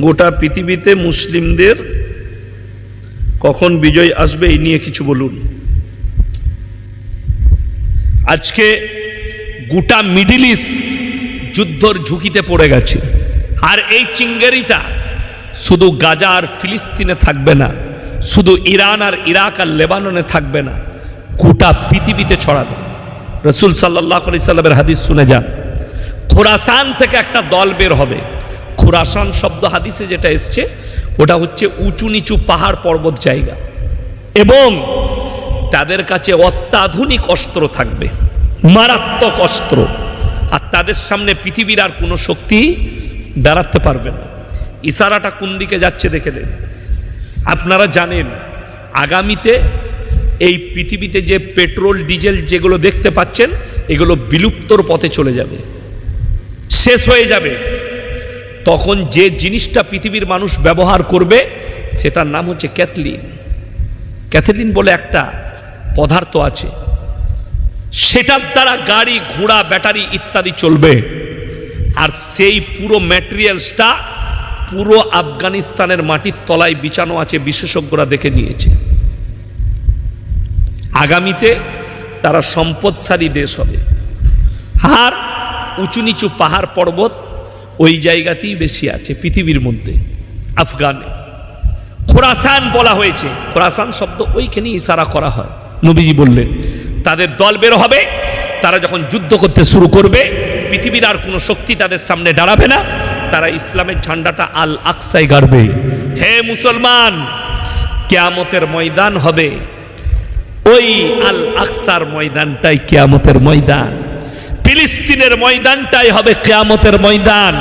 গোটা পৃথিবীতে মুসলিমদের কখন বিজয় আসবে এই নিয়ে কিছু বলুন। আজকে গোটা মিডল ইস্ট যুদ্ধর ঝুঁকিতে পড়ে গেছে, আর এই চিঙ্গেরিটা শুধু গাজা আর ফিলিস্তিনে থাকবে না, শুধু ইরান আর ইরাক আর লেবাননে থাকবে না, গোটা পৃথিবীতে ছড়াবে। রাসূল সাল্লাল্লাহু আলাইহি সাল্লামের হাদিস শুনে যান, খোরাসান থেকে একটা দল বের হবে। খোরাসান শব্দ হাদিসে যেটা এসছে ওটা হচ্ছে উঁচু নিচু পাহাড় পর্বত জায়গা, এবং তাদের কাছে অত্যাধুনিক অস্ত্র থাকবে, মারাত্মক অস্ত্র, আর তাদের সামনে পৃথিবীর আর কোনো শক্তি দাঁড়াতে পারবে না। ইশারাটা কোন দিকে যাচ্ছে দেখে দেন। আপনারা জানেন আগামীতে এই পৃথিবীতে যে পেট্রোল ডিজেল যেগুলো দেখতে পাচ্ছেন এগুলো বিলুপ্তর পথে চলে যাবে, শেষ হয়ে যাবে। তখন যে জিনিসটা পৃথিবীর মানুষ ব্যবহার করবে সেটার নাম হচ্ছে ক্যাথলিন। ক্যাথলিন বলে একটা পদার্থ আছে, সেটার দ্বারা গাড়ি ঘোড়া ব্যাটারি ইত্যাদি চলবে। আর সেই পুরো ম্যাটেরিয়ালসটা পুরো আফগানিস্তানের মাটির তলায় বিছানো আছে, বিশেষজ্ঞরা দেখে নিয়েছে। আগামীতে তারা সম্পদশালী দেশ হবে, আর উঁচু নিচু পাহাড় পর্বত ওই জায়গাতেই বেশি আছে পৃথিবীর মধ্যে। আফগানে খোরাসান বলা হয়েছে, খোরাসান শব্দ ওইখানে ইশারা করা হয়। নবীজি বললেন তাদের দল বের হবে, তারা যখন যুদ্ধ করতে শুরু করবে পৃথিবীর আর কোনো শক্তি তাদের সামনে দাঁড়াবে না, তারা ইসলামের ঝান্ডাটা আল আকসায় গাড়বে। হে মুসলমান, কিয়ামতের ময়দান হবে, ওই আল আকসার ময়দানটাই কিয়ামতের ময়দান, ফিলিস্তিনের ময়দানটাই হবে কিয়ামতের ময়দান।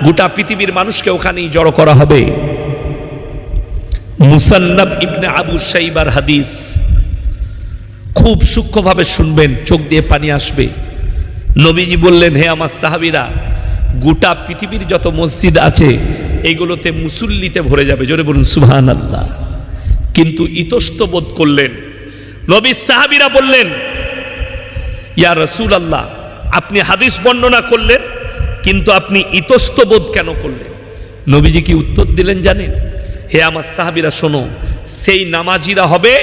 গোটা পৃথিবীর মানুষকে ওখানেই জড়ো করা হবে। মুসান্নাব ইবনে আবু শাইবার হাদিস, খুব সূক্ষ্মভাবে শুনবেন, চোখ দিয়ে পানি আসবে। নবীজি বললেন, হে আমার সাহাবীরা, গোটা পৃথিবীর যত মসজিদ আছে এগুলোতে মুসল্লিতে ভরে যাবে। জোরে বলুন সুবহানাল্লাহ। কিন্তু ইতস্ত বোধ করলেন। নবী সাহাবীরা বললেন, ইয়া রাসূলুল্লাহ, আপনি হাদিস বর্ণনা করলেন কিন্তু আপনি ইতস্ত বোধ কেন করলেন? নবীজি কি উত্তর দিলেন জানেন? হে আমার সাহাবীরা শোনো, সেই নামাজিরা হবে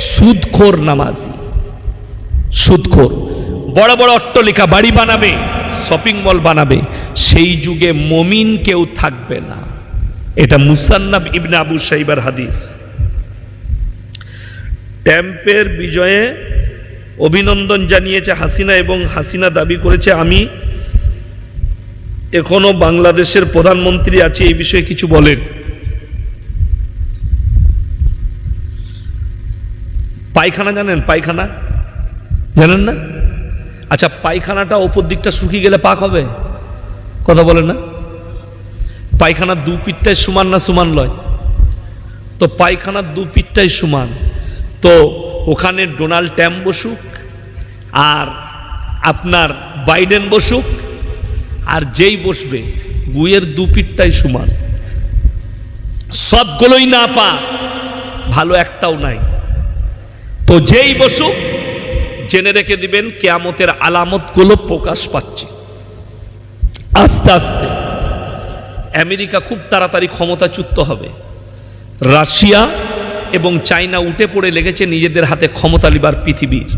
সুদখোর নামাজি। সুদখোর, বড় বড় অট্টালিকা বাড়ি বানাবে, শপিং মল বানাবে, সেই যুগে মুমিন কেউ থাকবে না। এটা মুসান্নাব ইবনে আবু শাইবার হাদিস। ট্রাম্পের বিজয়ে অভিনন্দন জানিয়েছে হাসিনা, এবং হাসিনা দাবি করেছে আমি এখনো বাংলাদেশের প্রধানমন্ত্রী আছি। এই বিষয়ে কিছু বলেন। পায়খানা জানেন? পায়খানা জানেন না? আচ্ছা, পায়খানাটা ওপর দিকটা শুকিয়ে গেলে পাক হবে? কথা বলেন না? পায়খানার দু পিঠটাই সমান না সমান লয়? তো পায়খানার দু পিঠটাই সমান, তো ওখানে ডোনাল্ড ট্রাম্প বসুক আর আপনার বাইডেন বসুক, আর যেই বসবে গুয়ের দু পিঠটাই সমান, সবগুলোই না পা, ভালো একটাও নাই। তো যেই বসুক জেনে রেখে দিবেন কিয়ামতের আলামতগুলো প্রকাশ পাচ্ছে আস্তে আস্তে। আমেরিকা খুব তাড়াতাড়ি ক্ষমতাচ্যুত হবে। রাশিয়া এবং চায়না উঠে পড়ে লেগেছে নিজেদের হাতে ক্ষমতা লিবার পৃথিবীর।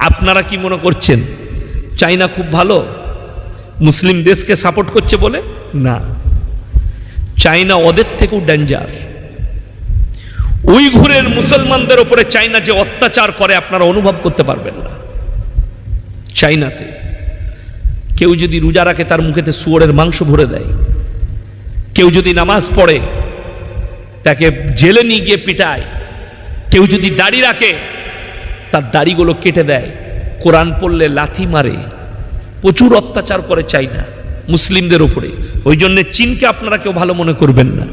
আপনারা কি মনে করছেন চায়না খুব ভালো, মুসলিম দেশকে সাপোর্ট করছে বলে? না, চায়না ওদের থেকেও ডেঞ্জার। উইঘুরের মুসলমানদের উপরে চায়না যে অত্যাচার করে আপনারা অনুভব করতে পারবেন না। চায়নাতে কেউ যদি রোজা রাখে তার মুখেতে শুয়োরের মাংস ভরে দেয়, কেউ যদি নামাজ পড়ে তাকে জেলে নিয়ে গিয়ে পিটায়, কেউ যদি দাড়ি রাখে তার দাড়িগুলো কেটে দেয়, কোরআন পড়লে লাথি মারে, প্রচুর অত্যাচার করে চায়না মুসলিমদের উপরে। ওই জন্য চীনকে আপনারা কেউ ভালো মনে করবেন না।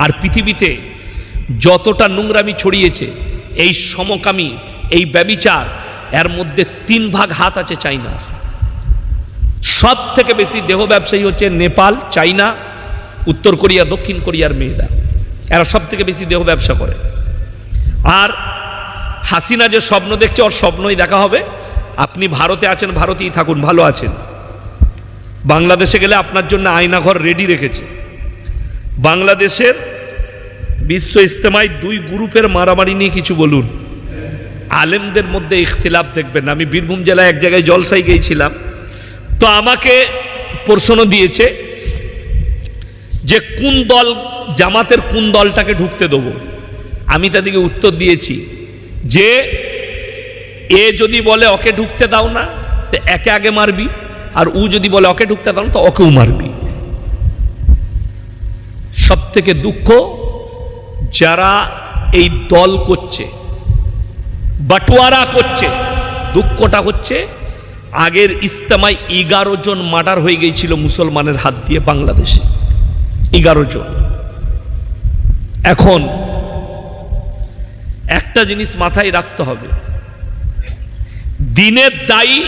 আর পৃথিবীতে যতটা নোংরামি ছড়িয়েছে, এই সমকামী, এই ব্যভিচার, এর মধ্যে 3 ভাগ হাত আছে চায়নার। সব থেকে বেশি দেহ ব্যবসায়ী হচ্ছে নেপাল, চায়না, উত্তর কোরিয়া, দক্ষিণ কোরিয়ার মেয়েরা, এরা সব থেকে বেশি দেহ ব্যবসা করে। আর হাসিনা যে স্বপ্ন দেখছে, ওর স্বপ্নই দেখা হবে। আপনি ভারতে আছেন, ভারতেই থাকুন, ভালো আছেন। বাংলাদেশে গেলে আপনার জন্য আয়নাঘর রেডি রেখেছে। বাংলাদেশের বিশ্ব ইজতেমায় দুই গ্রুপের মারামারি নিয়ে কিছু বলুন। আলেমদের মধ্যে ইখতিলাফ দেখবেন। আমি বীরভূম জেলায় এক জায়গায় জলসায় গিয়েছিলাম, তো আমাকে প্রশ্ন দিয়েছে যে কোন দল, জামাতের কোন দলটাকে ঢুকতে দেবো। আমি তাদেরকে উত্তর দিয়েছি যে এ যদি বলে ওকে ঢুকতে দাও না, তো একে আগে মারবি, আর ও যদি বলে ওকে ঢুকতে দাও না, তো ওকেও মারবি। সব থেকে দুঃখ যারা এই দল করছে, বাটোয়ারা করছে, দুঃখটা হচ্ছে আগের ইজতেমায় 11 জন মার্ডার হয়ে গিয়েছিল মুসলমানের হাত দিয়ে বাংলাদেশে, 11 জন। এখন একটা জিনিস মাথায় রাখতে হবে, দিনের দায়ী,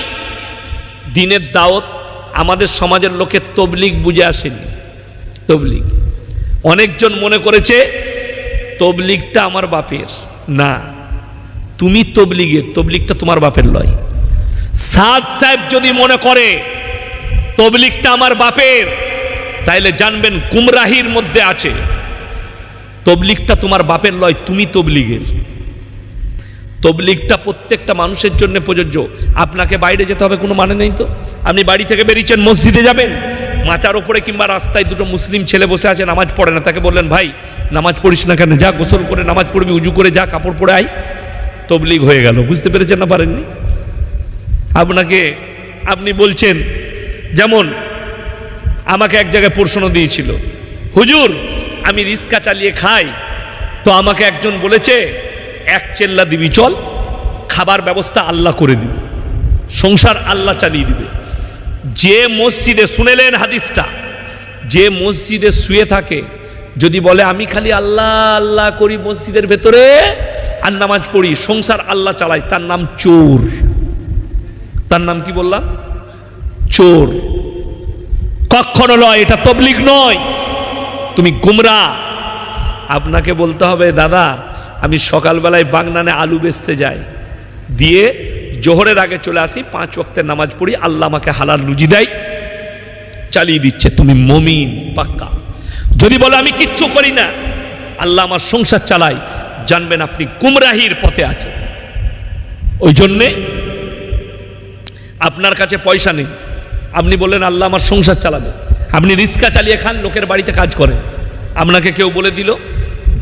দিনের দাওয়াত আমাদের সমাজের লোকের তবলিগ বুঝে আসেনি। তবলিগ অনেকজন মনে করেছে তবলিগটা আমার বাপের, না, তুমি তবলিগের, তবলিগটা তোমার বাপের লয়। সাদ সাহেব যদি মনে করে তবলিগটা আমার বাপের, তাইলে জানবেন গুমরাহির মধ্যে আছে। তবলিগটা তোমার বাপের লয়, তুমি তবলিগের। তবলিগটা প্রত্যেকটা মানুষের জন্য প্রযোজ্য। আপনাকে বাইরে যেতে হবে কোনো মানে নেই তো। আপনি বাড়ি থেকে বেরিয়েছেন, মসজিদে যাবেন, মাচার ওপরে কিংবা রাস্তায় দুটো মুসলিম ছেলে বসে আছে, নামাজ পড়ে না, তাকে বললেন ভাই নামাজ পড়িস না কেন, যা গোসল করে নামাজ পড়বি, উজু করে যা, কাপড় পরে আয়, তবলিগ হয়ে গেল। বুঝতে পেরেছেন না পারেননি? আপনাকে আপনি বলছেন, যেমন আমাকে এক জায়গায় প্রশ্ন দিয়েছিল, হুজুর আমি রিক্সা চালিয়ে খাই, তো আমাকে একজন বলেছে এক চেল্লা দিবি, চল, খাবার ব্যবস্থা আল্লাহ করে দিবে, সংসার আল্লাহ চালিয়ে দিবে। যে মসজিদে, শুনেলেন হাদিসটা, যে মসজিদে শুয়ে থাকে, যদি বলে আমি খালি আল্লাহ আল্লাহ করি মসজিদের ভেতরে আর নামাজ পড়ি, সংসার আল্লাহ চালাই, তার নাম চোর। তার নাম কি বললাম? চোর। কখনো নয়, এটা তবলিগ নয়, তুমি গুমরা। আপনাকে বলতে হবে দাদা আমি সকালবেলায় বাগনানে আলু বেচতে যাই, দিয়ে জোহরের আগে চলে আসি, 5 ওয়াক্তের নামাজ পড়ি, আল্লাহ আমাকে হালাল রুজি দেয়, চালিয়ে দিচ্ছে, তুমি মুমিন পাক্কা। যদি বলে আমি কিচ্ছু করি না, আল্লাহ আমার সংসার চালায়, জানবেন আপনি গুমরাহির পথে আছেন। ওই জন্যে আপনার কাছে পয়সা নেই, আপনি বললেন আল্লাহ আমার সংসার চালাবে, আপনি রিক্সা চালিয়ে খান, লোকের বাড়িতে কাজ করেন, আপনাকে কেউ বলে দিল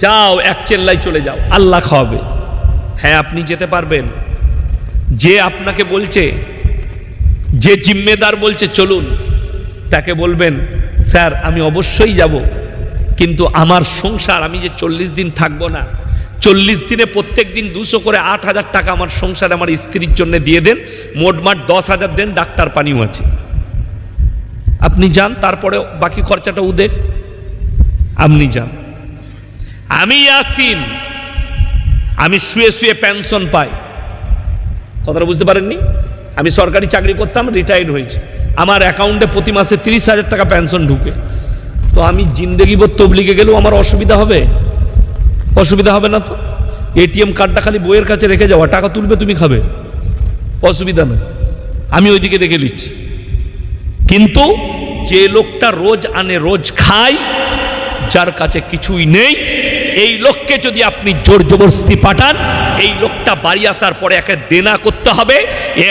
যাও এক চেল্লাই চলে যাও, আল্লাহ খাওয়াবে। হ্যাঁ আপনি যেতে পারবেন। যে আপনাকে বলছে, যে জিম্মেদার বলছে চলুন, তাকে বলবেন স্যার আমি অবশ্যই যাব, কিন্তু আমার সংসার, আমি যে 40 দিন থাকবো না, 40 দিনে প্রত্যেক দিন 200 করে 8,000 টাকা আমার সংসারে আমার স্ত্রীর জন্য দিয়ে দেন, মোটমাট 10,000 দেন, ডাক্তার পানিও আছে। আপনি যান, তারপরে বাকি খরচাটা উদেক, আপনি যান। আমি ইয়াসিন, আমি শুয়ে শুয়ে পেনশন পাই। কথাটা বুঝতে পারেননি? আমি সরকারি চাকরি করতাম, রিটায়ার্ড হয়েছি, আমার অ্যাকাউন্টে প্রতি মাসে 30,000 টাকা পেনশন ঢুকে, তো আমি জিন্দেগিভর তবলিগে গেলেও আমার অসুবিধা হবে? অসুবিধা হবে না তো? এটিএম কার্ডটা খালি বইয়ের কাছে রেখে যাওয়া, টাকা তুলবে তুমি খাবে, অসুবিধা নেই, আমি ওইদিকে রেখে নিচ্ছি। কিন্তু যে লোকটা রোজ আনে রোজ খায়, যার কাছে কিছুই নেই, এই লোককে যদি আপনি জোর জবরদস্তি পাঠান, এই লোকটা বাড়ি আসার পরে একে দেনা করতে হবে,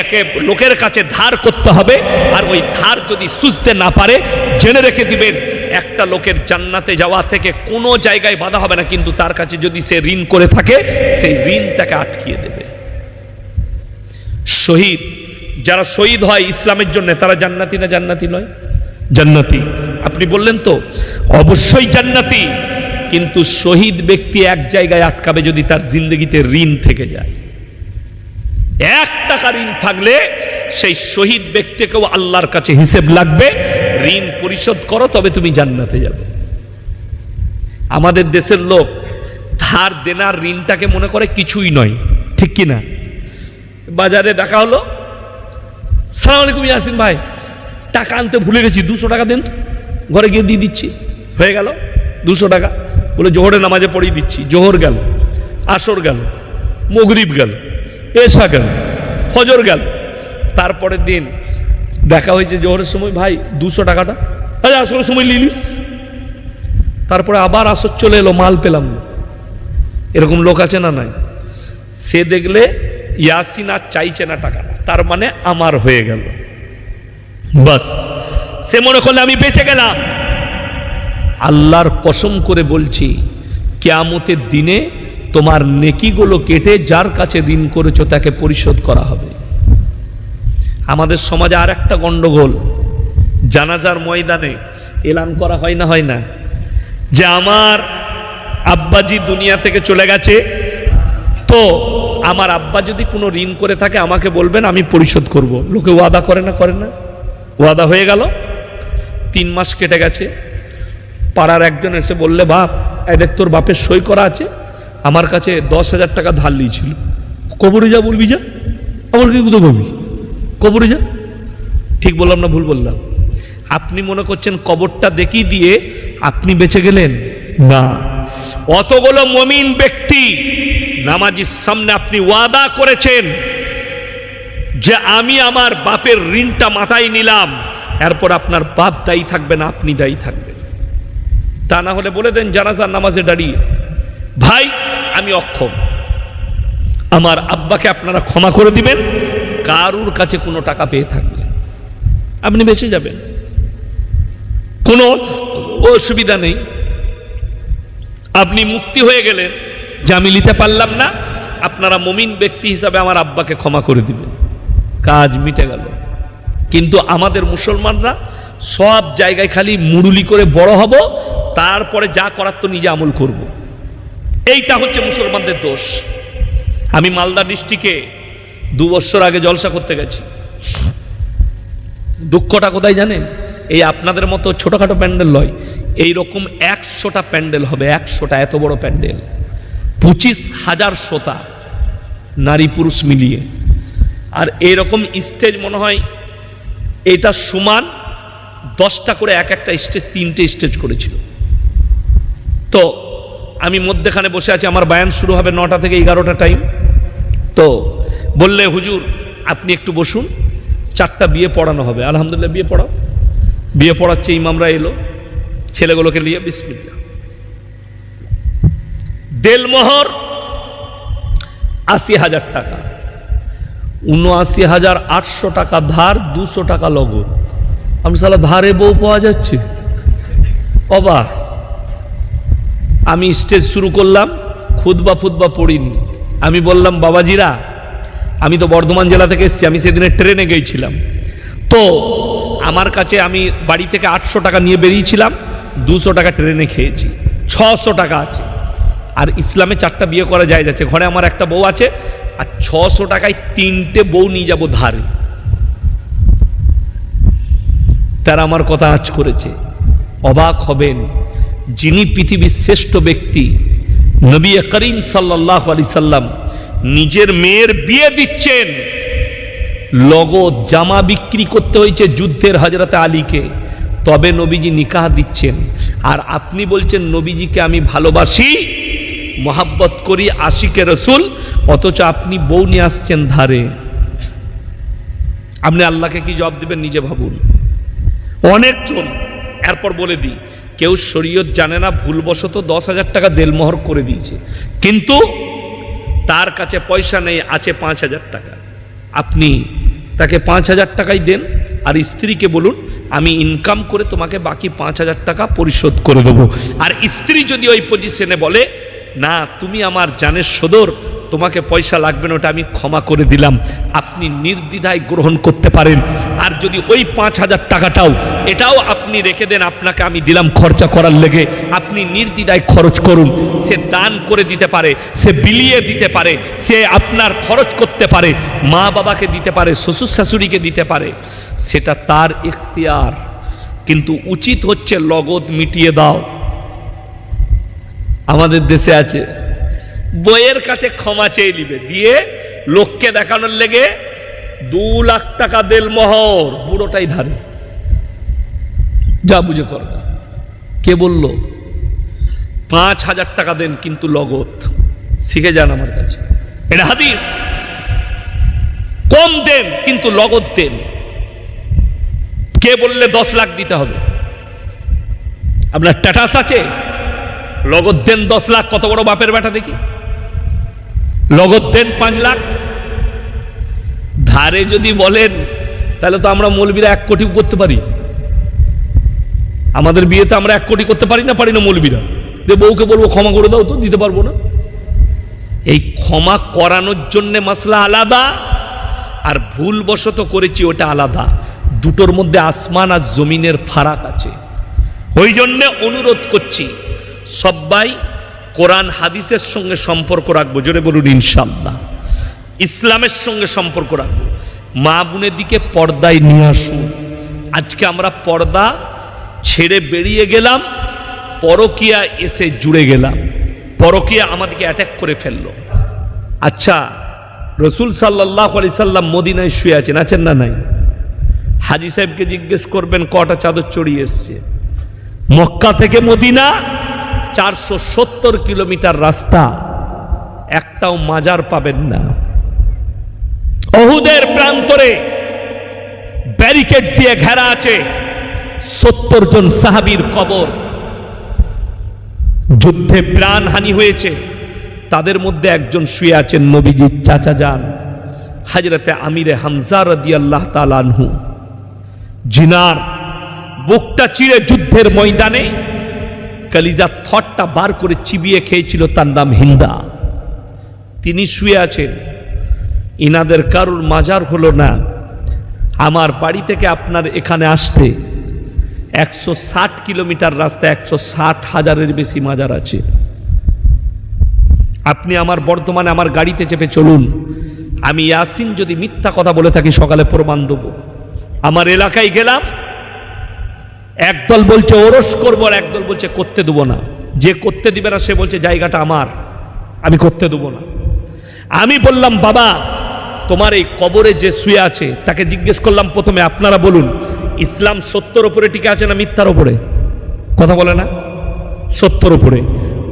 একে লোকের কাছে ধার করতে হবে, আর ওই ধার যদি সুঝতে না পারে, জেনে রেখে দিবেন একটা লোকের জান্নাতে যাওয়া থেকে কোনো জায়গায় বাধা হবে না, কিন্তু তার কাছে যদি সে ঋণ করে থাকে, সেই ঋণ তাকে আটকিয়ে দেবে। শহীদ, যারা শহীদ হয় ইসলামের জন্য, তারা জান্নাতি না জান্নাতি নয়? জান্নাতি। আপনি বললেন তো অবশ্যই জান্নাতি, কিন্তু শহীদ ব্যক্তি এক জায়গায় আটকাবে যদি তার জিন্দগিতে ঋণ থেকে যায়। 1 টাকা ঋণ থাকলে সেই শহীদ ব্যক্তিকেও আল্লাহর কাছে হিসেব লাগবে, ঋণ পরিশোধ করো তবে তুমি জান্নাতে যাবে। আমাদের দেশের লোক ধার দেনার ঋণটাকে মনে করে কিছুই নয়, ঠিক কি না? বাজারে দেখা হলো, সালাম আলাইকুম ইয়াসিন ভাই, টাকা আনতে ভুলে গেছি, 200 টাকা দেন তো, ঘরে গিয়ে দিয়ে দিচ্ছি, হয়ে গেল 200 টাকা। বলে জোহরে নামাজে পড়িয়ে দিচ্ছি, জোহর গেল, আসর গেল, মাগরিব গেল, এশা গেল, ফজর গেল, তারপরের দিন দেখা হয়েছে জোহরের সময়, ভাই 200 টাকাটা, আরে আসরের সময় লিলিস। তারপরে আবার আসর চলে এলো, মাল পেলাম না। এরকম লোক আছে না নাই? সে দেখলে ইয়াসিন আর চাইছে না টাকাটা, তার মানে আমার হয়ে গেল, বাস। সে মনে করলে আমি বেঁচে গেলাম। আল্লাহর কসম করে বলছি, কিয়ামতের দিনে তোমার নেকিগুলো কেটে যার কাছে ঋণ করেছো তাকে পরিশোধ করা হবে। আমাদের সমাজে আর একটা গন্ডগোল, জানাজার ময়দানে এলান করা হয় না, হয় না, যে আমার আব্বাজি দুনিয়া থেকে চলে গেছে, তো আমার আব্বা যদি কোনো ঋণ করে থাকে আমাকে বলবেন, আমি পরিশোধ করব। লোকে ওয়াদা করে না, করে না? ওয়াদা হয়ে গেল, 3 মাস কেটে গেছে। পাড়ার একজন এসে বললে, বাপ এই দেখ তোর বাপের সই করা আছে, আমার কাছে 10,000 টাকা ধার নিয়েছিল। কবরে যা বলবি, যা, আমার কি কোথাও পাবি, কবরে যা। ঠিক বললাম না ভুল বললাম? আপনি মনে করছেন কবরটা দেখিয়ে দিয়ে আপনি বেঁচে গেলেন? না, অতগুলো মুমিন ব্যক্তি নামাজির সামনে আপনি ওয়াদা করেছেন যে আমি আমার বাপের ঋণটা মাথায় নিলাম, এরপর আপনার বাপ দায়ী থাকবে না, আপনি দায়ী থাকবেন। তা না হলে বলে দেন জানাজার নামাজে দাঁড়িয়ে, ভাই আমি অক্ষম, আমার আব্বাকে আপনারা ক্ষমা করে দিবেন, কারুর কাছে কোনো টাকা পেয়ে থাকবে, আপনি বেঁচে যাবেন, কোনো অসুবিধা নেই, আপনি মুক্তি হয়ে গেলেন। যে আমি নিতে পারলাম না, আপনারা মুমিন ব্যক্তি হিসাবে আমার আব্বাকে ক্ষমা করে দিবেন, কাজ মিটে গেল। কিন্তু আমাদের মুসলমানরা সব জায়গায় খালি মুরুলি করে বড় হব, তারপরে যা করার তো নিজে আমল করব। এইটা হচ্ছে মুসলমানদের দোষ। আমি মালদা ডিস্ট্রিক্টে 2 বছর আগে জলসা করতে গেছি। দুঃখটা কোথায় জানেন? এই আপনাদের মতো ছোটখাটো প্যান্ডেল নয়, এইরকম 100টা প্যান্ডেল হবে, 100টা, এত বড় প্যান্ডেল, 25,000 শ্রোতা, নারী পুরুষ মিলিয়ে। আর এইরকম স্টেজ মনে হয় এটা সমান 10টা করে, এক একটা স্টেজ 3টে স্টেজ করেছিল। তো আমি মধ্যখানে বসে আছি, আমার বায়ান শুরু হবে 9টা থেকে 11টা টাইম। তো বললে, হুজুর আপনি একটু বসুন, 4টা বিয়ে পড়ানো হবে। আলহামদুলিল্লাহ, বিয়ে পড়াও। বিয়ে পড়াচ্ছে, ইমামরা এলো, ছেলেগুলোকে নিয়ে, বিসমিল্লাহ। দেলমোহর 80,000 টাকা, 79,800 টাকা ধার, 200 টাকা নগদ। আমি সালা ধারে বউ পাওয়া যাচ্ছে, অবাক। আমি স্টেজ শুরু করলাম, খুতবা পড়িনি। আমি বললাম, বাবাজিরা আমি তো বর্ধমান জেলা থেকে এসেছি, আমি সেদিনে ট্রেনে গিয়েছিলাম, তো আমার কাছে আমি বাড়ি থেকে 800 টাকা নিয়ে বেরিয়েছিলাম, 200 টাকা ট্রেনে খেয়েছি, 600 টাকা আছে। আর ইসলামে 4টা বিয়ে করা যায় যাচ্ছে, ঘরে আমার একটা বউ আছে, আর 600 টাকায় 3টে বউ নিয়ে যাব ধারে। তারা আমার কথা আঁচ করেছে। অবাক হবেন, যিনি পৃথিবীর শ্রেষ্ঠ ব্যক্তি নবী করিম সাল্লাল্লাহু আলাইহি সাল্লাম নিজের মেয়ের বিয়ে দিচ্ছেন, নগদ জামা বিক্রি করতে হয়েছে যুদ্ধের হযরতে আলীকে, তবে নবীজি নিকাহ দিচ্ছেন। আর আপনি বলছেন নবীজিকে আমি ভালোবাসি, মোহাব্বত করি, আশিকে রসুল, অথচ আপনি বউ নিয়ে আসছেন ধারে। আপনি আল্লাহকে কি জবাব দিবেন নিজে ভাবুন। অনেকজন, এরপর বলে দিই, কেউ শরীয়ত জানে না, ভুলবশত 10,000 টাকা দেলমোহর করে দিয়েছে, কিন্তু তার কাছে পয়সা নেই, আছে 5,000 টাকা। আপনি তাকে 5,000 টাকাই দেন, আর স্ত্রীকে বলুন আমি ইনকাম করে তোমাকে বাকি 5,000 টাকা পরিশোধ করে দেবো। আর স্ত্রী যদি ওই পজিশনে বলে, না তুমি আমার জানের সদর, তোমাকে পয়সা লাগবে না, ওটা আমি ক্ষমা করে দিলাম, আপনি নির্দ্বিধায় গ্রহণ করতে পারেন। আর যদি ওই 5,000 টাকাটাও এটাও আপনি রেখে দেন, আপনাকে আমি দিলাম খরচা করার লেগে, আপনি নির্দ্বিধায় খরচ করুন। সে দান করে দিতে পারে, সে বিলিয়ে দিতে পারে, সে আপনার খরচ করতে পারে, মা বাবাকে দিতে পারে, শ্বশুর শাশুড়িকে দিতে পারে, সেটা তার ইখতিয়ার। কিন্তু উচিত হচ্ছে নগদ মিটিয়ে দাও। আমাদের দেশে আছে, বইয়ের কাছে ক্ষমা চেয়ে নিবে, দিয়ে লোককে দেখানোর লেগে 2 লাখ টাকা দেলমোহর, বুড়োটাই ধারে, যা বুঝে কর। কে বলল? 5,000 টাকা দেন কিন্তু নগদ। শিখে যান আমার কাছে, এটা হাদিস। কম দেন কিন্তু নগদ দেন। কে বললে 10 লাখ দিতে হবে? আপনার স্ট্যাটাস আছে? লগদ দেন 10 লাখ, কত বড় বাপের বেটা দেখি। লগদ দেন 5 লাখ। ধারে যদি বলেন তাহলে তো আমরা মৌলবীরা 1 কোটি করতে পারি। আমাদের বিয়েতে আমরা 1 কোটি করতে পারি না মৌলবীরা? যে বউকে বলবো ক্ষমা করে দাও, তো দিতে পারবো না। এই ক্ষমা করানোর জন্য মাসলা আলাদা, আর ভুলবশত করেছি ওটা আলাদা। দুটোর মধ্যে আসমান আর জমিনের ফারাক আছে। ওই জন্য অনুরোধ করছি সবাই কোরআন হাদিসের সঙ্গে সম্পর্ক রাখবো। জোরে বলুন ইনশাআল্লাহ। ইসলামের সঙ্গে সম্পর্ক রাখবো। মা বোনের দিকে পর্দায় নিয়ে আসুন। আজকে আমরা পর্দা ছেড়ে বেরিয়ে গেলাম, পরকিয়া এসে জুড়ে গেলাম, পরকিয়া আমাদেরকে অ্যাটাক করে ফেললো। আচ্ছা, রসুল সাল্লাল্লাহু আলাইহি সাল্লাম মদিনায় শুয়ে আছেন না নাই? হাজী সাহেবকে জিজ্ঞেস করবেন কটা চাদর চড়িয়ে এসছে। মক্কা থেকে মদিনা 470 কিলোমিটার রাস্তা, একটাও মাজার পাবেন না। উহুদের প্রান্তরে ব্যারিকেড দিয়ে ঘেরা আছে, 70 জন সাহাবীর কবর। যুদ্ধে প্রাণহানি হয়েছে, তাদের মধ্যে একজন শুয়ে আছেন নবীজির চাচা যান হযরতে আমিরে হামজা রাদিয়াল্লাহু তাআলা আনহু। জিনার বুকটা চিরে যুদ্ধের ময়দানে কলিজা থটটা বার করে চিবিয়ে খেয়েছিল, তার নাম হিন্দা। তিনি শুয়ে আছেন। ইনাদের কারুর মাজার হলো না। আমার বাড়ি থেকে আপনার এখানে আসতে 160 কিলোমিটার রাস্তা, 160,000-এর বেশি মাজার আছে। আপনি আমার বর্তমানে আমার গাড়িতে চেপে চলুন, আমি ইয়াসিন যদি মিথ্যা কথা বলে থাকি সকালে প্রমাণ দেবো। আমার এলাকায় গেলাম, একদল বলছে ওরস করবো, আর একদল বলছে করতে দেবো না। যে করতে দিবে না সে বলছে জায়গাটা আমার, আমি করতে দেবো না। আমি বললাম বাবা, তোমার এই কবরে যে শুয়ে আছে তাকে জিজ্ঞেস করলাম প্রথমে, আপনারা বলুন ইসলাম সত্যের উপরে টিকে আছে না মিথ্যার উপরে? কথা বলে না? সত্যের উপরে।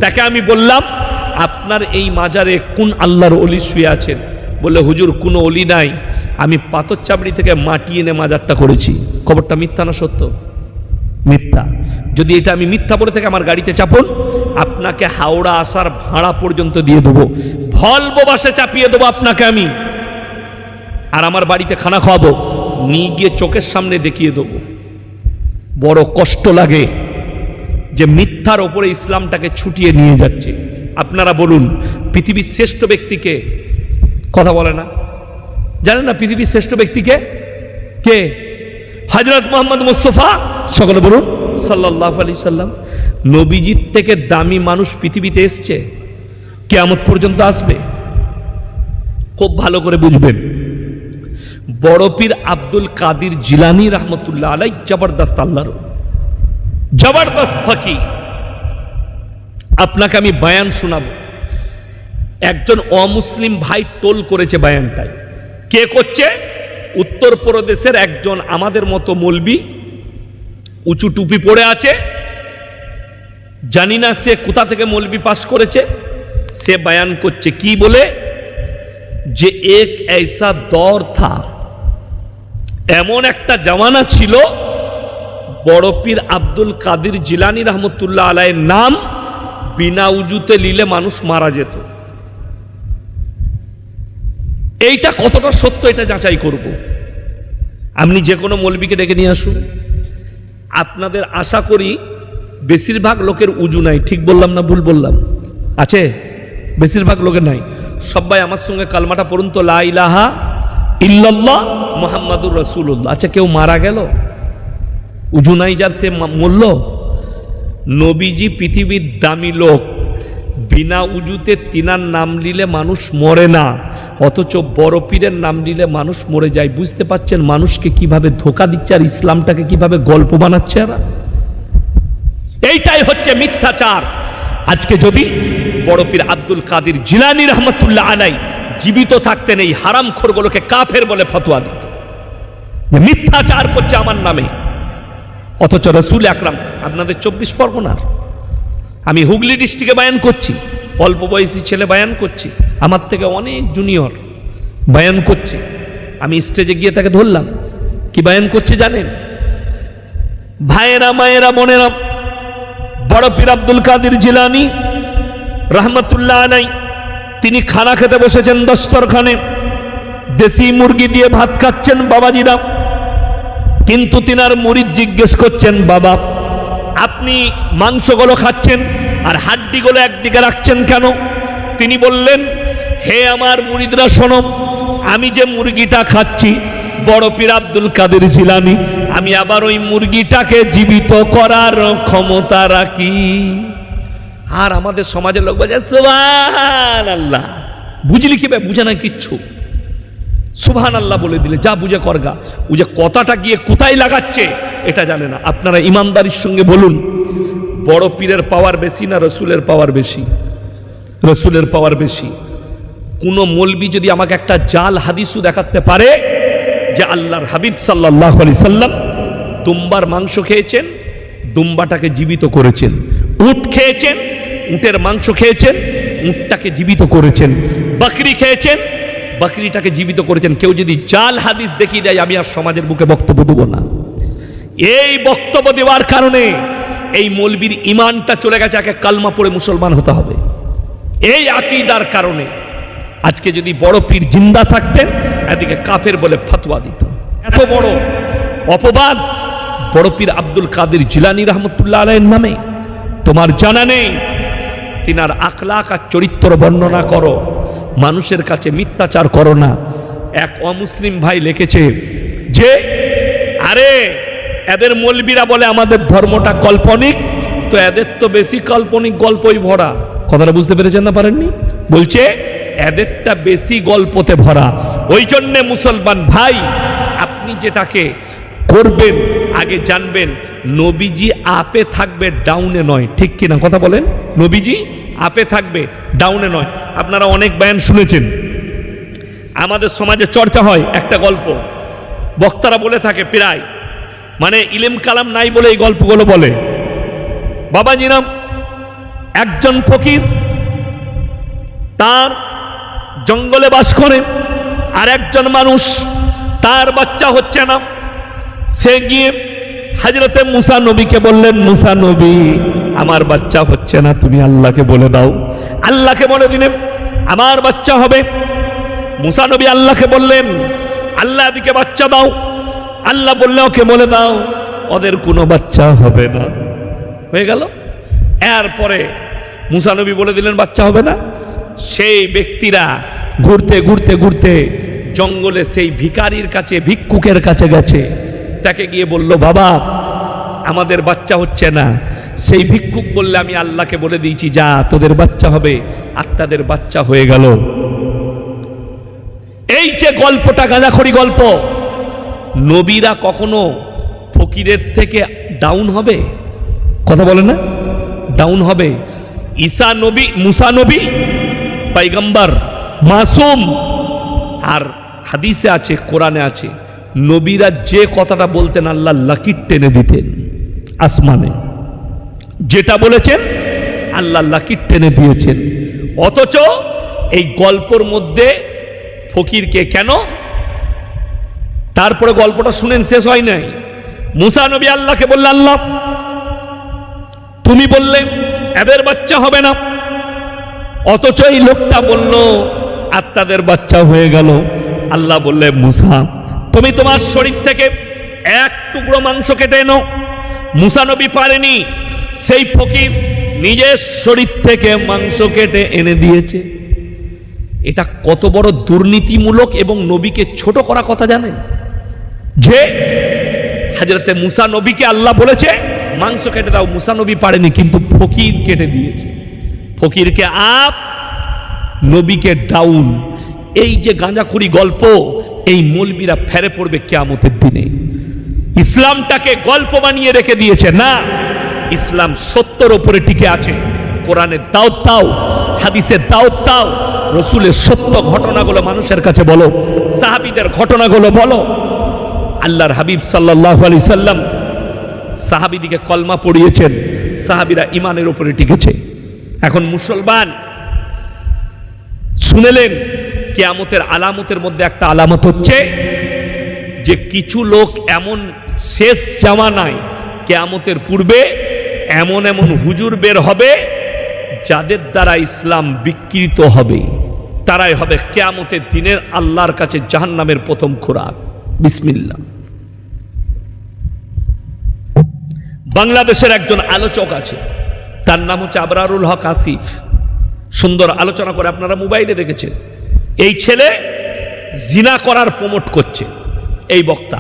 তাকে আমি বললাম আপনার এই মাজারে কোন আল্লাহর ওলি শুয়ে আছেন? বললে হুজুর কোনো ওলি নাই, আমি পাথর চাবড়ি থেকে মাটি এনে মাজারটা করেছি। খবরটা মিথ্যা না সত্য? মিথ্যা। যদি এটা আমি মিথ্যা বলে থেকে আমার গাড়িতে চাপুন, আপনাকে হাওড়া আসার ভাড়া পর্যন্ত দিয়ে দেবো, ভলভো বাসে চাপিয়ে দেবো আপনাকে আমি, আর আমার বাড়িতে খানা খাওয়াবো, নিয়ে গিয়ে চোখের সামনে দেখিয়ে দেবো। বড় কষ্ট লাগে যে মিথ্যার ওপরে ইসলামটাকে ছুটিয়ে নিয়ে যাচ্ছে। আপনারা বলুন পৃথিবীর শ্রেষ্ঠ ব্যক্তিকে? কথা বলে না? জানেন না পৃথিবীর শ্রেষ্ঠ ব্যক্তিকে কে? হযরত মুহাম্মদ মুস্তাফা, সকলে বলুন সাল্লাল্লাহু আলাইহি সাল্লাম। নবীজির থেকে দামি মানুষ পৃথিবীতে এসছে, কিয়ামত পর্যন্ত আসবে। খুব ভালো করে বুঝবেন। বড় পীর আব্দুল কাদের জিলানী রহমতুল্লাহ আলাইহি জবরদস্ত আল্লাহর জবরদস্ত ফকির। আপনাকে আমি বয়ান শোনাবো। একজন অমুসলিম ভাই টোল করেছে বয়ানটায়। কে করছে? উত্তরপ্রদেশের একজন আমাদের মতো মৌলবি, উঁচু টুপি পরে আছে, জানি না সে কোথা থেকে মৌলবি পাস করেছে। সে বয়ান করছে কি বলে, যে এক ऐसा দৌর থা, এমন একটা জামানা ছিল, বড় পীর আব্দুল কাদের জিলানী রহমতুল্লাহ আলাইহির নাম বিনা উজুতে নিলে মানুষ মারা যেত। এইটা কতটা সত্য এটা যাচাই করব। আপনি যে কোনো মৌলবীকে ডেকে নিয়ে আসুন, আপনাদের আশা করি বেশিরভাগ লোকের উজু নাই। ঠিক বললাম না ভুল বললাম? আছে? বেশিরভাগ লোকের নাই। সবাই আমার সঙ্গে কালমাটা পড়ুন তো, লা ইলাহা ইল্লাল্লাহ মুহাম্মাদুর রাসূলুল্লাহ। আচ্ছা, কেউ মারা গেল, উজু নাই যার, সে মরল? নবীজি পৃথিবীর দামি লোক, বিনা উজুতে তিনার নাম নিলে মানুষ মরে না, অথচ বড় পীরের নাম নিলে মানুষ মরে যায়। বুঝতে পারছেন মানুষকে কিভাবে ধোকা দিচ্ছে আর ইসলামটাকে কিভাবে গল্প বানাচ্ছে এরা? এইটাই হচ্ছে মিথ্যাচার। আজকে যদি বড় পীর আব্দুল কাদের জিলানী রহমতুল্লাহ আলাইহি জীবিত থাকতেন, এই হারামখোরগুলোকে কাফের বলে ফতোয়া দিত যে মিথ্যাচার করছে আমার নামে। অথচ রাসূল আকরাম আপনাদের 24 পরগনার, আমি হুগলি ডিস্ট্রিক্টে বয়ান করছি, অল্প বয়সী ছেলে বয়ান করছি, আমার থেকে অনেক জুনিয়র বয়ান করছে। আমি স্টেজে গিয়ে তাকে ধরলাম, কি বয়ান করছে জানেন? ভাইয়েরা, মায়েরা, বোনেরা, বড় পীর আব্দুল কাদের জিলানী রহমতুল্লাহ আলাই তিনি খানা খেতে বসেছেন দস্তরখানে, দেশি মুরগি দিয়ে ভাত খাচ্ছেন বাবাজিরা। কিন্তু তিনার মুরিদ জিজ্ঞেস করছেন, বাবা আপনি মাংসগুলো খাচ্ছেন আর হাড্ডিগুলো একদিকে রাখছেন কেন? তিনি বললেন, হে আমার মুরিদরা শোনো, আমি যে মুরগিটা খাচ্ছি বড় পীর আব্দুল কাদের জিলানী আমি আবার ওই মুরগিটাকে জীবিত করার ক্ষমতা রাখি। আর আমাদের সমাজের লোক বলে সুবহানাল্লাহ, বুঝলি কি? বুঝে না কিচ্ছু। সুবহানাল্লাহ বলে দিলে যা বুঝে করগা, ও যে কথাটা গিয়ে কোথায় লাগাচ্ছে এটা জানে না। আপনারা ইমানদারির সঙ্গে বলুন, বড় পীরের পাওয়ার বেশি না রসুলের পাওয়ার বেশি? রসুলের পাওয়ার বেশি। কোন মৌলবি যদি আমাকে একটা জাল হাদিসও দেখাতে পারে যে আল্লাহর হাবিব সাল্লাল্লাহু আলাইহি সাল্লাম দুম্বার মাংস খেয়েছেন, দুম্বাটাকে জীবিত করেছেন, উট খেয়েছেন, উটের মাংস খেয়েছেন, উটটাকে জীবিত করেছেন, বকরি খেয়েছেন, বকরিটাকে জীবিত করেছেন, কেউ যদি জাল হাদিস দেখিয়ে দেয় আমি আর সমাজের বুকে বক্তব্য দেব না। এই বক্তব্য দেওয়ার কারণে এই মৌলবীর ইমানটা চলে গেছে, একে কালমা পড়ে মুসলমান হতে হবে। এই আকীদার কারণে আজকে যদি বড় পীর জিন্দা থাকতেন এদিকে কাফের বলে ফতোয়া দিত। এত বড় অপবাদ বড় পীর আব্দুল কাদের জিলানী রহমতুল্লাহ আলাইহির নামে তোমার জানা নেই? তিনার আখলাক আর চরিত্র বর্ণনা করো, মানুষের কাছে মিথ্যাচার করো না। এক অমুসলিম ভাই লিখেছে যে আরে এদের মৌলবীরা বলে আমাদের ধর্মটা কাল্পনিক, তো এদের তো বেশি কাল্পনিক গল্পই ভরা। কথাটা বুঝতে পেরেছেন না পারেননি? বলছে এদেরটা বেশি গল্পতে ভরা। ওই জন্যে মুসলমান ভাই আপনি যেটাকে করবেন আগে জানবেন নবীজি আপে থাকবে, ডাউনে নয়। ঠিক কিনা কথা বলেন? নবীজি আপে থাকবে, ডাউনে নয়। আপনারা অনেক বয়ান শুনেছেন, আমাদের সমাজে চর্চা হয় একটা গল্প, বক্তারা বলে থাকে প্রায়, মানে ইলম কালাম নাই বলে এই গল্পগুলো বলে। বাবাজিরাম, একজন ফকির তার জঙ্গলে বাস করে, আর একজন মানুষ তার বাচ্চা হচ্ছে না। সে গিয়ে হযরতে মুসা নবীকে বললেন, মুসা নবী আমার বাচ্চা হচ্ছে না, তুমি আল্লাহকে বলে দাও। আল্লাহকে বলে দিলেন আমার বাচ্চা হবে। মুসা নবী আল্লাহকে বললেন, আল্লাহ এদিকে বাচ্চা দাও। আল্লাহ বললে ওকে বলে দাও ওদের কোনো বাচ্চা হবে না। হয়ে গেল। এরপরে মুসা নবী বলে দিলেন বাচ্চা হবে না। সেই ব্যক্তিরা ঘুরতে ঘুরতে ঘুরতে জঙ্গলে সেই ভিখারির কাছে, ভিক্ষুকের কাছে গেছে। তাকে গিয়ে বলল, বাবা আমাদের বাচ্চা হচ্ছে না। সেই ভিক্ষুক বললে, আমি আল্লাহকে বলে দিয়েছি যা তোদের বাচ্চা হবে, আর তাদের বাচ্চা হয়ে গেল। এই যে গল্পটা গাঁজাখড়ি গল্প, নবীরা কখনো ফকিরের থেকে ডাউন হবে? কথা বলে না? ডাউন হবে। ঈসা নবী, মুসা নবী পয়গম্বর মাসুম, আর হাদিসে আছে, কোরআনে আছে, নবীরা যে কথাটা বলতেন আল্লাহ লাকির টেনে দিতেন আসমানে। যেটা বলেছেন আল্লাহ লাকির টেনে দিয়েছেন। অথচ এই গল্পর মধ্যে ফকিরকে কেন? তারপরে গল্পটা শুনেন, শেষ হয় নাই। মুসা নবী আল্লাহকে বললেন, আল্লাহ তুমি বললে এদের বাচ্চা হবে না, অথচ এই লোকটা বলল আর তাদের বাচ্চা হয়ে গেল। আল্লাহ বললে, মুসা তুমি তোমার শরীর থেকে এক টুকরো মাংস কেটে এনো। মুসা নবী পারেনি, সেই ফকির নিজের শরীর থেকে মাংস কেটে এনে দিয়েছে। এটা কত বড় দুর্নীতিমূলক এবং নবীকে ছোট করা কথা জানেন? যে হযরতে মুসা নবীকে আল্লাহ বলেছে মাংস কেটে দাও, মুসা নবী পারেনি, কিন্তু ফকির কেটে দিয়েছে। ফকিরকে আপ, নবীকে ডাউন। এই যে গাঁজাখুরি গল্প, এই মৌলবীরা ফেরে পড়বে কিয়ামতের দিনে। ইসলামটাকে গল্প বানিয়ে রেখে দিয়েছে না, ইসলাম সত্যের উপরে টিকে আছে। কোরআনের দাওয়াত দাও, হাদিসের দাওয়াত দাও, রসুলের সত্য ঘটনাগুলো মানুষের কাছে বলো, সাহাবীদের ঘটনাগুলো বলো। আল্লাহর হাবিব সাল্লাল্লাহু আলাইহি সাল্লাম সাহাবীদিকে কলমা পড়িয়েছেন, সাহাবীরা ইমানের উপরে টিকেছে। এখন মুসলমান শুনেলেন, কিয়ামতের আলামতের মধ্যে একটা আলামত হচ্ছে যে কিছু লোক এমন শেষ জামানায় কিয়ামতের পূর্বে এমন এমন হুজুর বের হবে যাদের দ্বারা ইসলাম বিকৃত হবে, তারাই হবে কিয়ামতের দিনের আল্লাহর কাছে জাহান্নামের প্রথম খোরাক। বিসমিল্লাহ। বাংলাদেশের একজন আলোচক আছে, তার নাম হচ্ছে আবরারুল হক আসিফ। সুন্দর আলোচনা করে, আপনারা মোবাইলে দেখেছেন। এই ছেলে জিনা করার প্রমোট করছে। এই বক্তা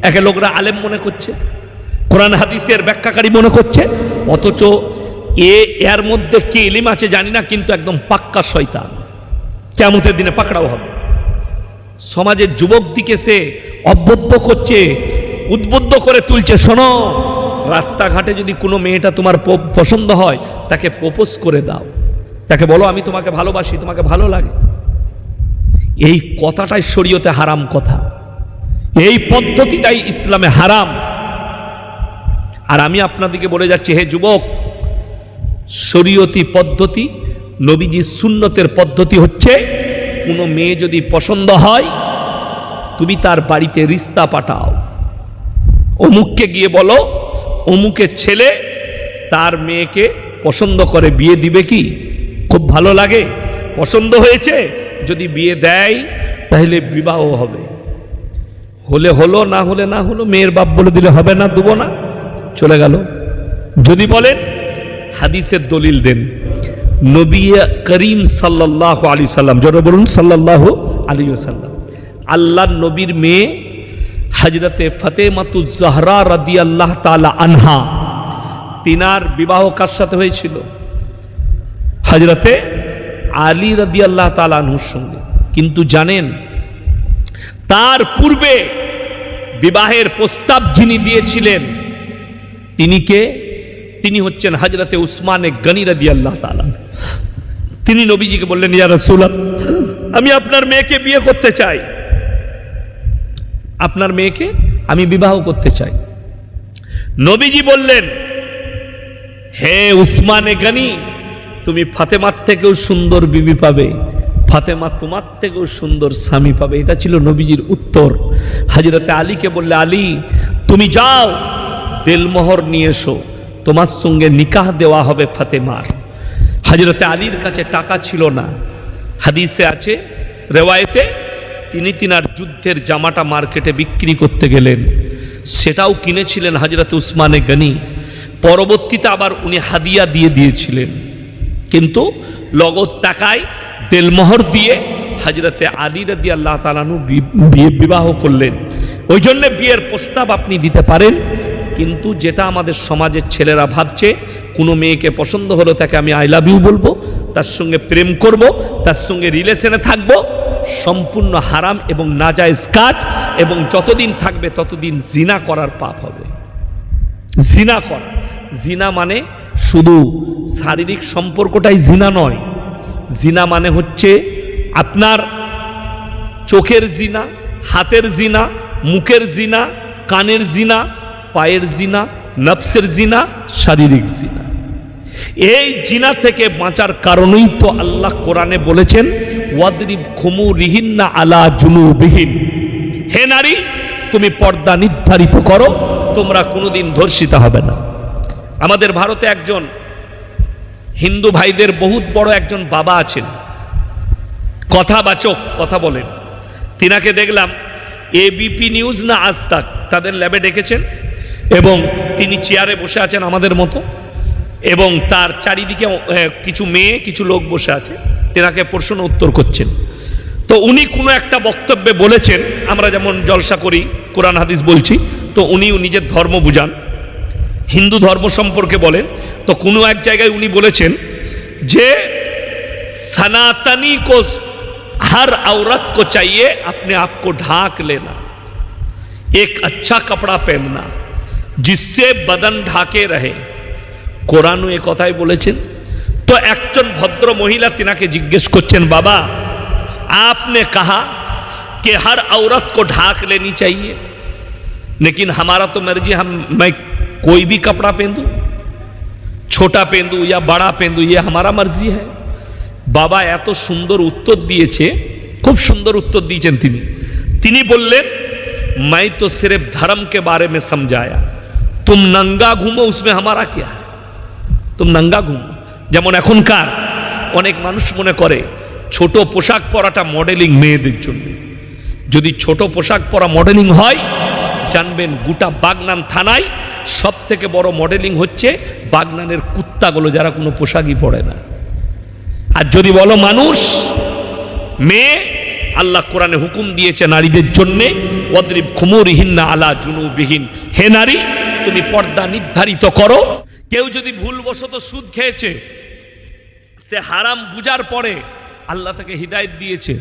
একে লোকরা আলেম মনে করছে, কোরআন হাদিসের ব্যাখ্যাকারী মনে করছে, অথচ এর মধ্যে কি ইলম আছে জানি না, কিন্তু একদম পাক্কা শয়তান। কিয়ামতের দিনে পাকড়াও হবে। সমাজের যুবক দিকে সে অবদ্ধ করছে, উদ্বুদ্ধ করে তুলছে। শোনো, রাস্তাঘাটে যদি কোনো মেয়েটা তোমার পছন্দ হয়, তাকে প্রপোজ করে দাও, তাকে বলো আমি তোমাকে ভালোবাসি, তোমাকে ভালো লাগে। এই কথাটাই শরীয়তে হারাম কথা, এই পদ্ধতিটাই ইসলামে হারাম। আর আমি আপনাদেরকে বলে যাচ্ছি, হে যুবক, শরীয়তি পদ্ধতি, নবীজি সুন্নতের পদ্ধতি হচ্ছে, কোনো মেয়ে যদি পছন্দ হয়, তুমি তার বাড়িতে রিস্তা পাঠাও, অমুককে গিয়ে বলো অমুকের ছেলে তার মেয়েকে পছন্দ করে, বিয়ে দিবে কি? খুব ভালো লাগে, পছন্দ হয়েছে, যদি বিয়ে দেয় তাহলে বিবাহ হবে। হলে হলো, না হলে না হলো। মেয়ের বাপ বলে দিলে হবে না, দেবো না, চলে গেল। যদি বলেন হাদিসের দলিল দেন। নবী করিম সাল্লাল্লাহু আলাইহি সাল্লাম, জোরে বলুন সাল্লাল্লাহু আলাইহি ওয়াসাল্লাম, আল্লাহর নবীর মেয়ে হযরতে ফাতেমাতুজ জাহরা রাদিয়াল্লাহু তাআলা আনহা, তিনার বিবাহ কার সাথে হয়েছিল? হযরতে আলী রাদিয়াল্লাহু তাআলা আনহুর সঙ্গে। কিন্তু জানেন, তার পূর্বে বিবাহের প্রস্তাব যিনি দিয়েছিলেন তিনি কে? তিনি হচ্ছেন হযরতে উসমানে গনি রাদিয়াল্লাহু তাআলা। তিনি নবীজিকে বললেন, ইয়া রাসূলুল্লাহ, আমি আপনার মেয়েকে বিয়ে করতে চাই, আপনার মেয়েকে আমি বিবাহ করতে চাই। নবীজি বললেন, হে উসমানে গনি, তুমি ফাতেমার থেকেও সুন্দর বিবি পাবে, ফাতেমা তোমার থেকেও সুন্দর স্বামী পাবে। এটা ছিল নবীজির উত্তর। হযরতে আলীকে বললে, আলী তুমি যাও, দেলমোহর নিয়ে এসো, তোমার সঙ্গে নিকাহ দেওয়া হবে ফাতেমার। হযরতে আলীর কাছে টাকা ছিল না। হাদিসে আছে, রেওয়ায়েতে, তিনি তিনার যুদ্ধের জামাটা মার্কেটে বিক্রি করতে গেলেন, সেটাও কিনেছিলেন হযরত উসমানে গনি। পরবর্তীতে আবার উনি হাদিয়া দিয়ে দিয়েছিলেন, কিন্তু লগত টাকায় দেলমোহর দিয়ে হযরতে আলী রাদিয়াল্লাহু তাআলা আনহু বিবাহ করলেন। ওই জন্য বিয়ের প্রস্তাব আপনি দিতে পারেন, কিন্তু যেটা আমাদের সমাজের ছেলেরা ভাবছে, কোনো মেয়েকে পছন্দ হলো তাকে আমি আই লাভ ইউ বলবো, তার সঙ্গে প্রেম করব, তার সঙ্গে রিলেশনে থাকবো, সম্পূর্ণ হারাম এবং নাজায়েজ কাজ। এবং যতদিন থাকবে ততদিন জিনা করার পাপ হবে। জিনা করা, জিনা মানে শুধু শারীরিক সম্পর্কটাই জিনা নয়। জিনা মানে হচ্ছে আপনার চোখের জিনা, হাতের জিনা, মুখের জিনা, কানের জিনা, পায়ের জিনা, নফসের জিনা, শারীরিক জিনা। এই জিনা থেকে বাঁচার কারণেই তো আল্লাহ কোরআনে বলেছেন, ওয়াদরিব খুমুরিহিন্না আলা জুনুবিহিন, হে নারী তুমি পর্দা নির্ধারিত করো, তোমরা কোনোদিন ধর্ষিতা হবে না। আমাদের ভারতে একজন হিন্দু ভাইদের বহুত বড় একজন বাবা আছেন, কথাবাচক, কথা বলেন। তিনাকে দেখলাম এবিপি নিউজ না আজ তাক, তাদের ল্যাবে ডেকেছেন, এবং তিনি চেয়ারে বসে আছেন আমাদের মতো, এবং তার চারিদিকে কিছু মেয়ে, কিছু লোক বসে আছে, তেনাকে প্রশ্ন উত্তর করছেন। তো উনি কোনো একটা বক্তব্যে বলেছেন, আমরা যেমন জলসা করি, কোরআন হাদিস বলছি, তো উনি নিজের ধর্ম বুঝান, হিন্দু ধর্ম সম্পর্কে বলেন। তো কোনো এক জায়গায় উনি বলেছেন যে सनातनी को हर औरत को चाहिए अपने आप को ढाक लेना, एक अच्छा कपड़ा पहनना जिससे बदन ढाके रहे। কোরআন এ কথাই বলেছেন। তো একজন ভদ্র মহিলা তিনাকে জিজ্ঞেস করছেন, বাবা आपने कहा कि हर औरत को ढाक लेनी चाहिए, लेकिन हमारा तो मर्जी, मैं कोई भी कपड़ा पहन दूं, छोटा पहन दूं या बड़ा पहन दूं, ये हमारा मर्जी है। बाबा এত সুন্দর উত্তর দিয়েছে, খুব সুন্দর উত্তর দিয়েছেন তিনি। তিনি বললেন, मैं तो सिर्फ धर्म के बारे में समझाया, तुम नंगा घूमो उसमें हमारा क्या है, तुम नंगा घूमो। যেমন এখনকার অনেক মানুষ মনে করে ছোট পোশাক পরাটা মডেলিং মেয়েদের জন্য। যদি ছোট পোশাক পরা মডেলিং হয়, জানবেন গোটা বাগনান থানায় সব থেকে বড় মডেলিং হচ্ছে বাগনানের কুত্তাগুলো, যারা কোনো পোশাকই পরে না। আর যদি বলো মানুষ, মেয়ে, আল্লাহ কোরআনে হুকুম দিয়েছে নারীদের জন্য, ওয়াদরিব খুমুরিহিন্না আলা জুনুবিহিন, হে নারী তুমি পর্দা নির্ধারিত করো। কেউ যদি ভুলবশত সুদ খেয়েছে, সে হারাম বুঝার পরে আল্লাহ তাকে হিদায়াত দিয়েছে,